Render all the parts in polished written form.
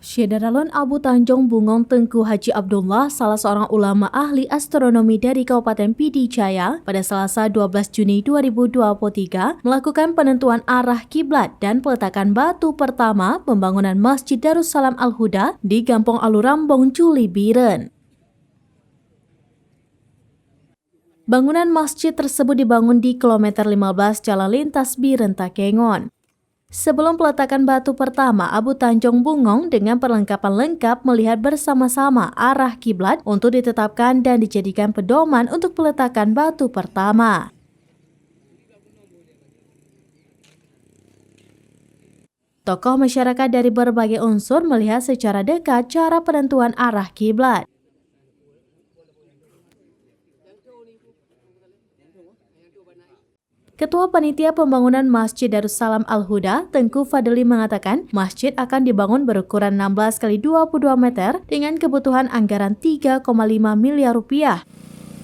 Syederalun Abu Tanjung Bungong Tengku Haji Abdullah, salah seorang ulama ahli astronomi dari Kabupaten Pidijaya, pada Selasa 12 Juni 2023 melakukan penentuan arah kiblat dan peletakan batu pertama pembangunan Masjid Darussalam Al-Huda di Gampong Alurambong, Juli Biren. Bangunan masjid tersebut dibangun di kilometer 15 Jalan Lintas Biren Takengon. Sebelum peletakan batu pertama, Abu Tanjung Bungong dengan perlengkapan lengkap melihat bersama-sama arah kiblat untuk ditetapkan dan dijadikan pedoman untuk peletakan batu pertama. Tokoh masyarakat dari berbagai unsur melihat secara dekat cara penentuan arah kiblat. Ketua Panitia Pembangunan Masjid Darussalam Al-Huda, Tengku Fadli mengatakan, masjid akan dibangun berukuran 16 x 22 meter dengan kebutuhan anggaran 3,5 miliar rupiah.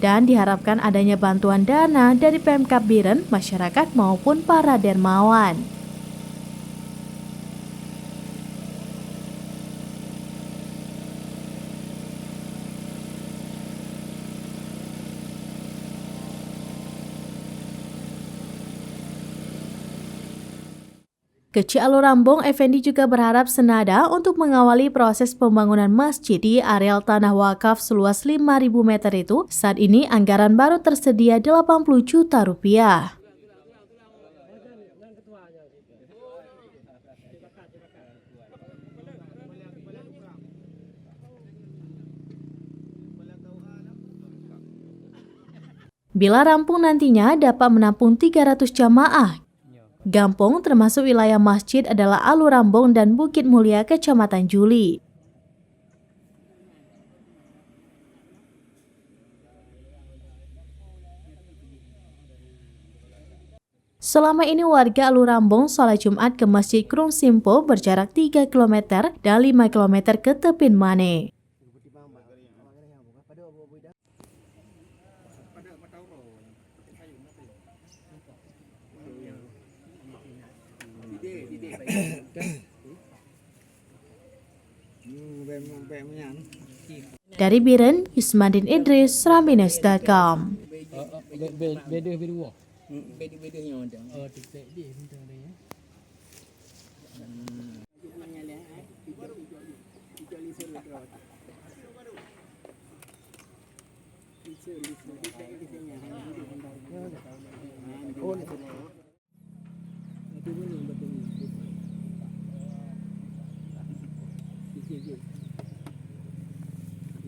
Dan diharapkan adanya bantuan dana dari Pemkab Biren, masyarakat maupun para dermawan. Kecil Alurambong Effendi juga berharap senada untuk mengawali proses pembangunan masjid di areal tanah wakaf seluas 5.000 meter itu. Saat ini anggaran baru tersedia 80 juta rupiah. Bila rampung nantinya dapat menampung 300 jamaah. Gampong termasuk wilayah masjid adalah Alurambong dan Bukit Mulia, Kecamatan Juli. Selama ini warga Alurambong sholat Jumat ke Masjid Krung Simpo berjarak 3 km dan 5 km ke Tepin Mane. Dari Biren, Ismadin Idris, Ramines.com.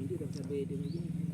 Ini dah sampai dia lagi.